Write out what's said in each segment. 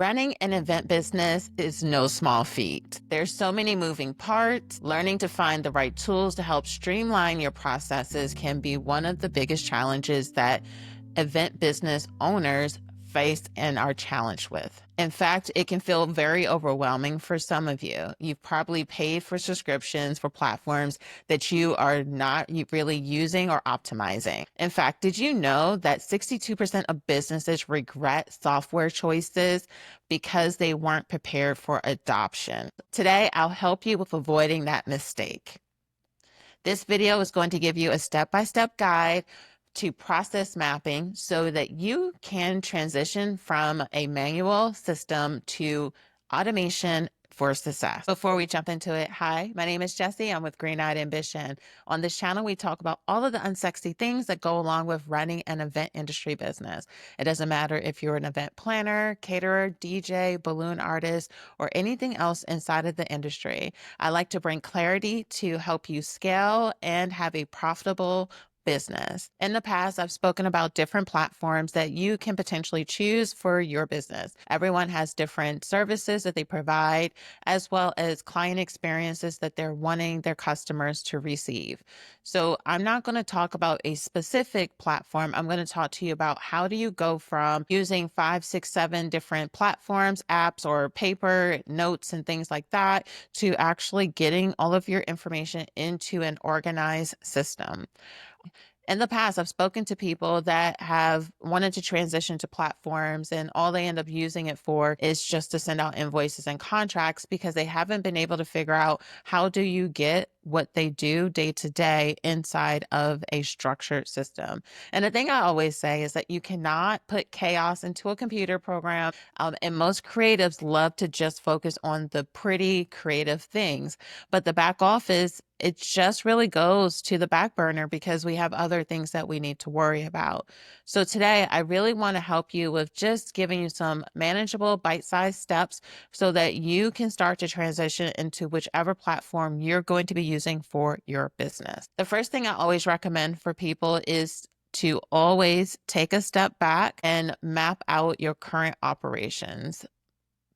Running an event business is no small feat. There's so many moving parts. Learning to find the right tools to help streamline your processes can be one of the biggest challenges that event business owners face and are challenged with. In fact, it can feel very overwhelming for some of you. You've probably paid for subscriptions for platforms that you are not really using or optimizing. In fact, did you know that 62% of businesses regret software choices because they weren't prepared for adoption? Today, I'll help you with avoiding that mistake. This video is going to give you a step-by-step guide to process mapping so that you can transition from a manual system to automation for success. Before we jump into it, hi, my name is Jessie. I'm with Green Eyed Ambition. On this channel, we talk about all of the unsexy things that go along with running an event industry business. It doesn't matter if you're an event planner, caterer, DJ, balloon artist, or anything else inside of the industry. I like to bring clarity to help you scale and have a profitable business. In the past, I've spoken about different platforms that you can potentially choose for your business. Everyone has different services that they provide, as well as client experiences that they're wanting their customers to receive. So I'm not going to talk about a specific platform. I'm going to talk to you about how do you go from using 5, 6, 7 different platforms, apps, or paper notes and things like that to actually getting all of your information into an organized system. In the past, I've spoken to people that have wanted to transition to platforms, and all they end up using it for is just to send out invoices and contracts because they haven't been able to figure out how do you get what they do day to day inside of a structured system. And the thing I always say is that you cannot put chaos into a computer program. And most creatives love to just focus on the pretty creative things, but the back office, it just really goes to the back burner because we have other things that we need to worry about. So today, I really want to help you with just giving you some manageable bite-sized steps so that you can start to transition into whichever platform you're going to be using for your business. The first thing I always recommend for people is to always take a step back and map out your current operations.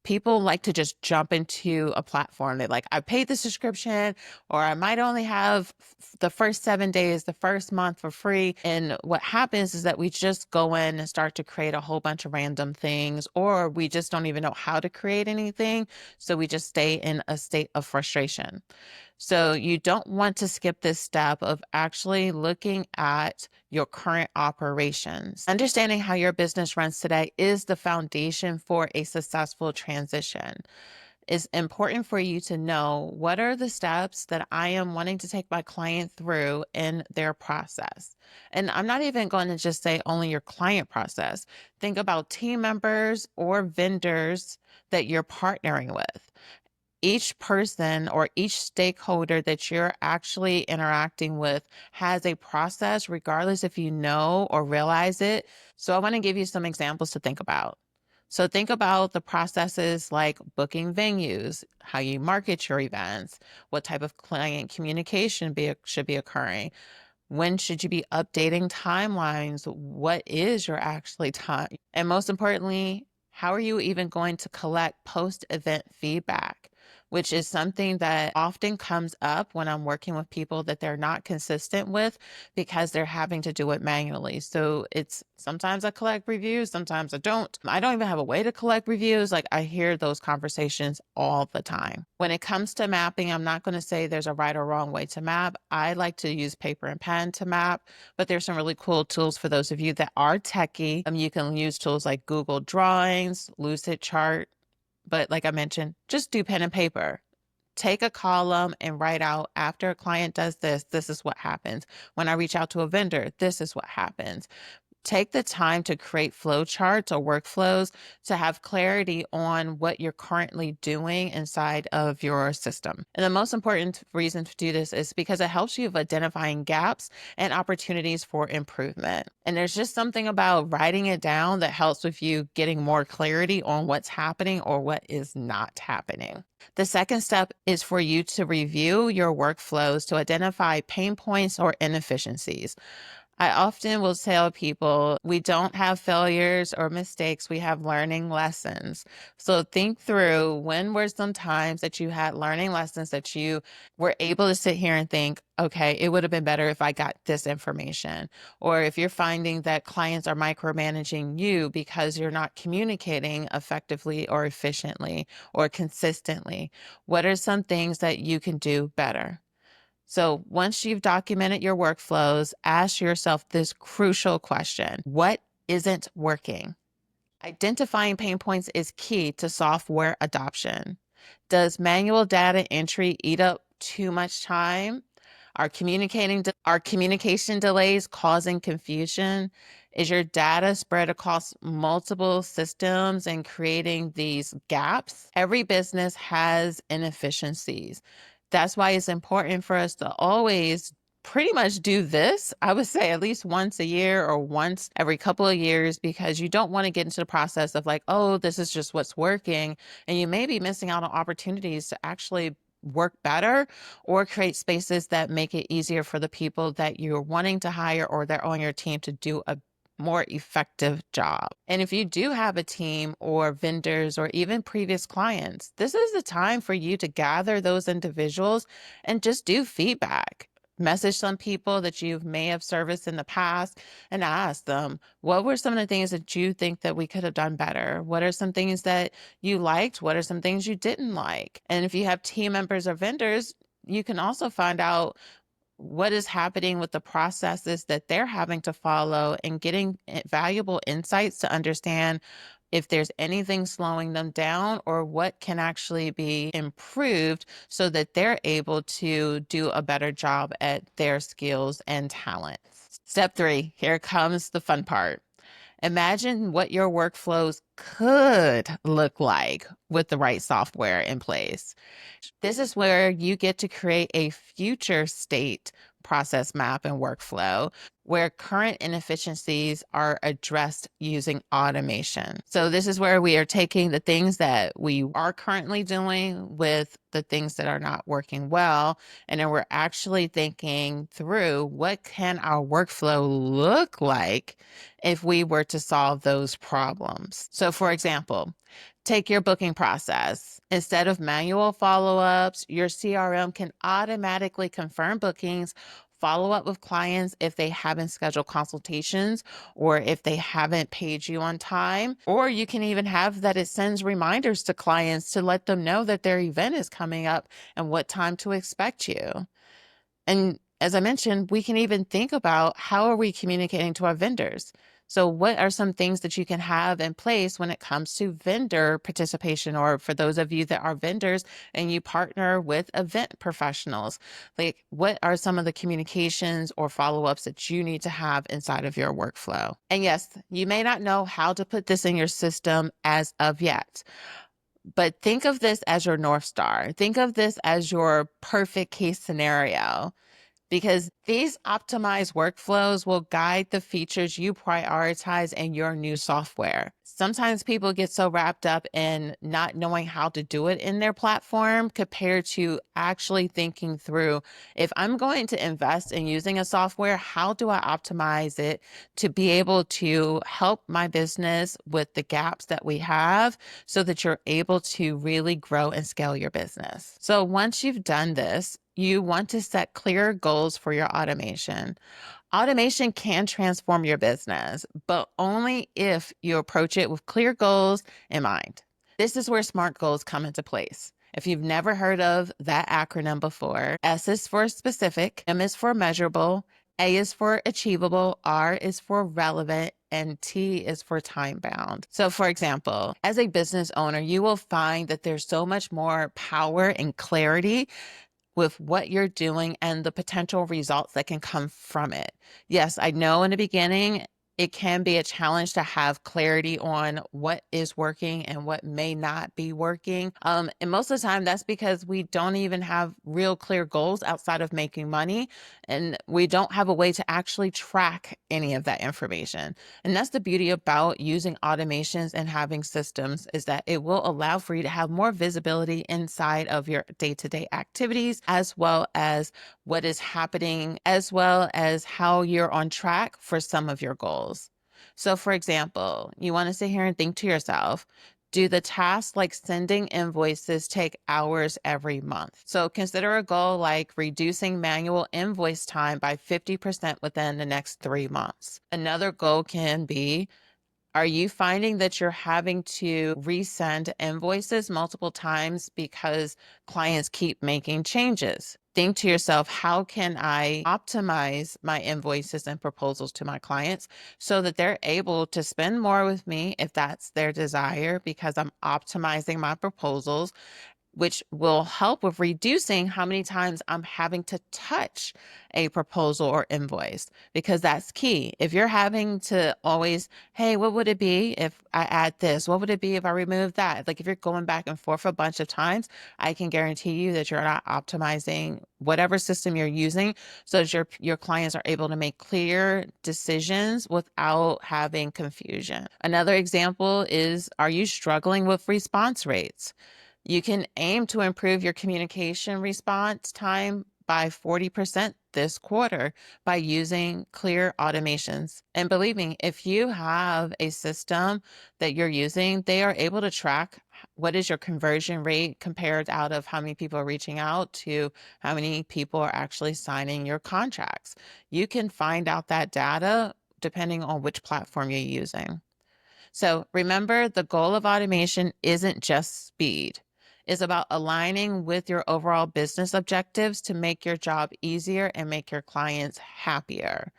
People like to just jump into a platform. They're like, I paid the subscription, or I might only have the first 7 days, the first month for free. And what happens is that we just go in and start to create a whole bunch of random things, or we just don't even know how to create anything. So we just stay in a state of frustration. So you don't want to skip this step of actually looking at your current operations. Understanding how your business runs today is the foundation for a successful transition. It's important for you to know what are the steps that I am wanting to take my client through in their process. And I'm not even going to just say only your client process. Think about team members or vendors that you're partnering with. Each person or each stakeholder that you're actually interacting with has a process, regardless if you know or realize it. So I want to give you some examples to think about. So think about the processes like booking venues, how you market your events, what type of client communication should be occurring. When should you be updating timelines? What is your actually time? And most importantly, how are you even going to collect post-event feedback? Which is something that often comes up when I'm working with people that they're not consistent with because they're having to do it manually. So it's sometimes I collect reviews, sometimes I don't. I don't even have a way to collect reviews. Like I hear those conversations all the time. When it comes to mapping, I'm not going to say there's a right or wrong way to map. I like to use paper and pen to map, but there's some really cool tools for those of you that are techie. You can use tools like Google Drawings, Lucidchart, but like I mentioned, just do pen and paper. Take a column and write out after a client does this, this is what happens. When I reach out to a vendor, this is what happens. Take the time to create flow charts or workflows to have clarity on what you're currently doing inside of your system. And the most important reason to do this is because it helps you with identifying gaps and opportunities for improvement. And there's just something about writing it down that helps with you getting more clarity on what's happening or what is not happening. The second step is for you to review your workflows to identify pain points or inefficiencies. I often will tell people we don't have failures or mistakes, we have learning lessons. So think through, when were some times that you had learning lessons that you were able to sit here and think, okay, it would have been better if I got this information. Or if you're finding that clients are micromanaging you because you're not communicating effectively or efficiently or consistently, what are some things that you can do better? So once you've documented your workflows, ask yourself this crucial question: what isn't working? Identifying pain points is key to software adoption. Does manual data entry eat up too much time? Are communication delays causing confusion? Is your data spread across multiple systems and creating these gaps? Every business has inefficiencies. That's why it's important for us to always pretty much do this, I would say at least once a year or once every couple of years, because you don't want to get into the process of like, oh, this is just what's working. And you may be missing out on opportunities to actually work better or create spaces that make it easier for the people that you're wanting to hire or that are on your team to do a more effective job. And if you do have a team or vendors or even previous clients, this is the time for you to gather those individuals and just do feedback. Message some people that you may have serviced in the past and ask them, what were some of the things that you think that we could have done better? What are some things that you liked? What are some things you didn't like? And if you have team members or vendors, you can also find out what is happening with the processes that they're having to follow and getting valuable insights to understand if there's anything slowing them down or what can actually be improved so that they're able to do a better job at their skills and talents. Step 3, here comes the fun part. Imagine what your workflows could look like with the right software in place. This is where you get to create a future state process map and workflow where current inefficiencies are addressed using automation. So this is where we are taking the things that we are currently doing with the things that are not working well, and then we're actually thinking through, what can our workflow look like if we were to solve those problems? So for example, take your booking process. Instead of manual follow-ups, your CRM can automatically confirm bookings, follow up with clients if they haven't scheduled consultations or if they haven't paid you on time. Or you can even have that it sends reminders to clients to let them know that their event is coming up and what time to expect you. And as I mentioned, we can even think about, how are we communicating to our vendors? So what are some things that you can have in place when it comes to vendor participation, or for those of you that are vendors and you partner with event professionals? Like, what are some of the communications or follow-ups that you need to have inside of your workflow? And yes, you may not know how to put this in your system as of yet, but think of this as your North Star. Think of this as your perfect case scenario, because these optimized workflows will guide the features you prioritize in your new software. Sometimes people get so wrapped up in not knowing how to do it in their platform compared to actually thinking through, if I'm going to invest in using a software, how do I optimize it to be able to help my business with the gaps that we have so that you're able to really grow and scale your business. So once you've done this, you want to set clear goals for your automation. Automation can transform your business, but only if you approach it with clear goals in mind. This is where SMART goals come into place. If you've never heard of that acronym before, S is for specific, M is for measurable, A is for achievable, R is for relevant, and T is for time bound. So for example, as a business owner, you will find that there's so much more power and clarity with what you're doing and the potential results that can come from it. Yes, I know in the beginning, it can be a challenge to have clarity on what is working and what may not be working. And most of the time, that's because we don't even have real clear goals outside of making money. And we don't have a way to actually track any of that information. And that's the beauty about using automations and having systems, is that it will allow for you to have more visibility inside of your day-to-day activities, as well as what is happening, as well as how you're on track for some of your goals. So, for example, you want to sit here and think to yourself, do the tasks like sending invoices take hours every month? So, consider a goal like reducing manual invoice time by 50% within the next 3 months. Another goal can be, are you finding that you're having to resend invoices multiple times because clients keep making changes? Think to yourself, how can I optimize my invoices and proposals to my clients so that they're able to spend more with me if that's their desire, because I'm optimizing my proposals, which will help with reducing how many times I'm having to touch a proposal or invoice, because that's key. If you're having to always, hey, what would it be if I add this? What would it be if I remove that? Like if you're going back and forth a bunch of times, I can guarantee you that you're not optimizing whatever system you're using so that your clients are able to make clear decisions without having confusion. Another example is, are you struggling with response rates? You can aim to improve your communication response time by 40% this quarter by using clear automations. And believe me, if you have a system that you're using, they are able to track what is your conversion rate compared out of how many people are reaching out to how many people are actually signing your contracts. You can find out that data depending on which platform you're using. So remember, the goal of automation isn't just speed. It's about aligning with your overall business objectives to make your job easier and make your clients happier.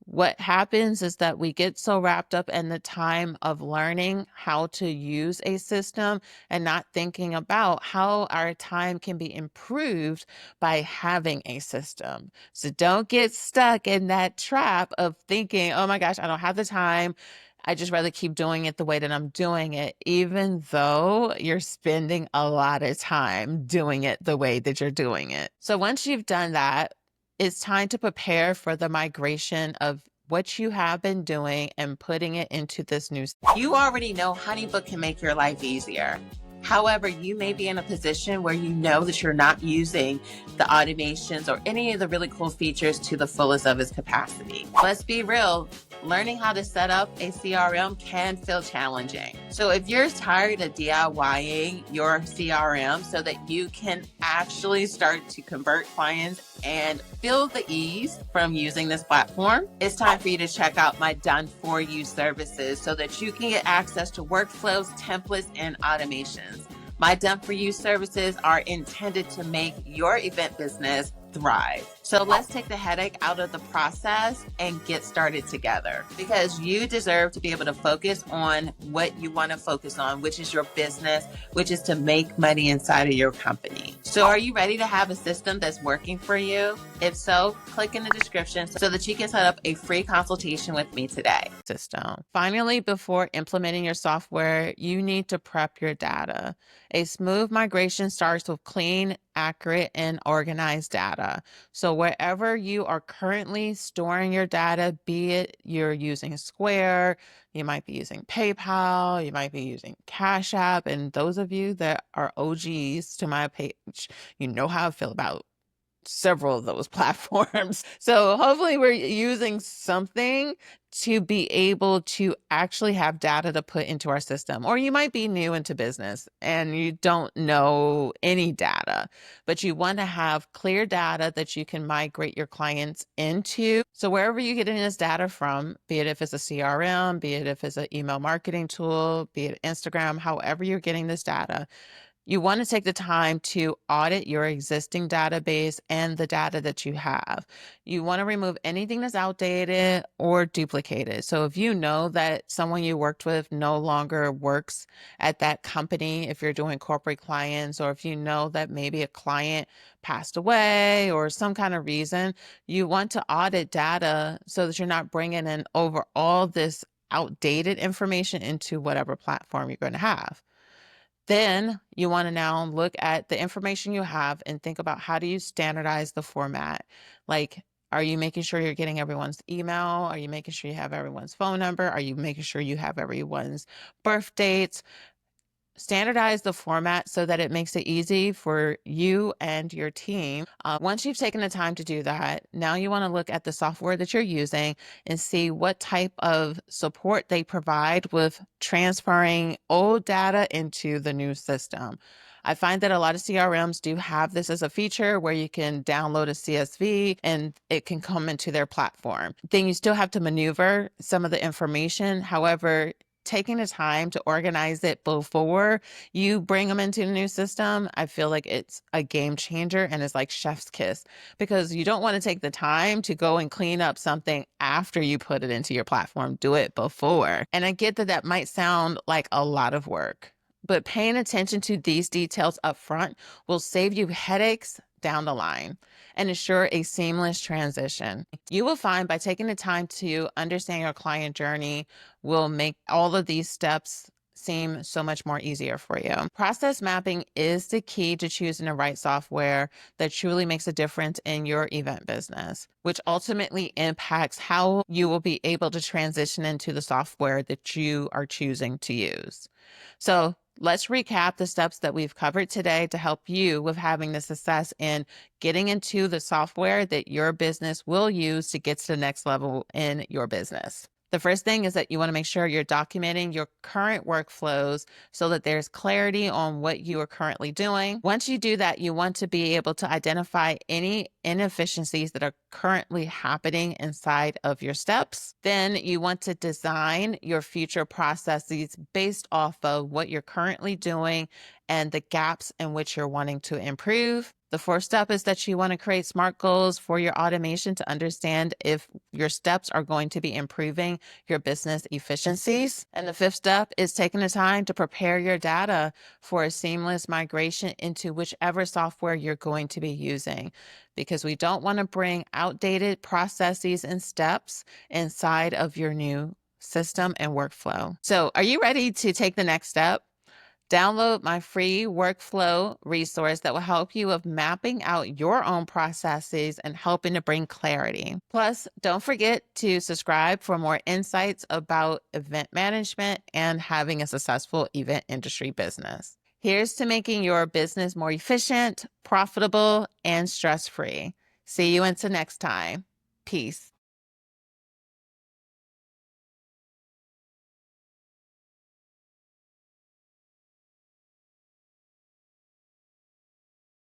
What happens is that we get so wrapped up in the time of learning how to use a system and not thinking about how our time can be improved by having a system. So don't get stuck in that trap of thinking, oh my gosh, I don't have the time. I just rather keep doing it the way that I'm doing it, even though you're spending a lot of time doing it the way that you're doing it. So once you've done that, it's time to prepare for the migration of what you have been doing and putting it into this new. You already know HoneyBook can make your life easier. However, you may be in a position where you know that you're not using the automations or any of the really cool features to the fullest of its capacity. Let's be real, learning how to set up a CRM can feel challenging. So if you're tired of DIYing your CRM so that you can actually start to convert clients and feel the ease from using this platform, it's time for you to check out my Done For You services so that you can get access to workflows, templates, and automations. My Done For You services are intended to make your event business thrive. So let's take the headache out of the process and get started together, because you deserve to be able to focus on what you want to focus on, which is your business, which is to make money inside of your company. So are you ready to have a system that's working for you? If so, click in the description so that you can set up a free consultation with me today. System. Finally, before implementing your software, you need to prep your data. A smooth migration starts with clean, accurate, and organized data. So wherever you are currently storing your data, be it you're using Square, you might be using PayPal, you might be using Cash App, and those of you that are OGs to my page, you know how I feel about several of those platforms. So hopefully we're using something to be able to actually have data to put into our system. Or you might be new into business and you don't know any data, but you want to have clear data that you can migrate your clients into. So wherever you're getting this data from, be it if it's a CRM, be it if it's an email marketing tool, be it Instagram, however you're getting this data, You want to take the time to audit your existing database and the data that you have. You want to remove anything that's outdated or duplicated. So if you know that someone you worked with no longer works at that company, if you're doing corporate clients, or if you know that maybe a client passed away or some kind of reason, you want to audit data so that you're not bringing in over all this outdated information into whatever platform you're going to have. Then you want to now look at the information you have and think about, how do you standardize the format? Like, are you making sure you're getting everyone's email? Are you making sure you have everyone's phone number? Are you making sure you have everyone's birth dates? Standardize the format so that it makes it easy for you and your team. Once you've taken the time to do that, now you want to look at the software that you're using and see what type of support they provide with transferring old data into the new system. I find that a lot of CRMs do have this as a feature where you can download a CSV and it can come into their platform. Then you still have to maneuver some of the information. However, taking the time to organize it before you bring them into the new system, I feel like it's a game changer and it's like chef's kiss, because you don't want to take the time to go and clean up something after you put it into your platform. Do it before. And I get that that might sound like a lot of work, but paying attention to these details up front will save you headaches down the line and ensure a seamless transition. You will find by taking the time to understand your client journey will make all of these steps seem so much more easier for you. Process mapping is the key to choosing the right software that truly makes a difference in your event business, which ultimately impacts how you will be able to transition into the software that you are choosing to use. So let's recap the steps that we've covered today to help you with having the success in getting into the software that your business will use to get to the next level in your business. The first thing is that you want to make sure you're documenting your current workflows so that there's clarity on what you are currently doing. Once you do that, you want to be able to identify any inefficiencies that are currently happening inside of your steps. Then you want to design your future processes based off of what you're currently doing and the gaps in which you're wanting to improve. The fourth step is that you want to create SMART goals for your automation to understand if your steps are going to be improving your business efficiencies. And the fifth step is taking the time to prepare your data for a seamless migration into whichever software you're going to be using, because we don't want to bring outdated processes and steps inside of your new system and workflow. So, are you ready to take the next step? Download my free workflow resource that will help you with mapping out your own processes and helping to bring clarity. Plus, don't forget to subscribe for more insights about event management and having a successful event industry business. Here's to making your business more efficient, profitable, and stress-free. See you until next time. Peace.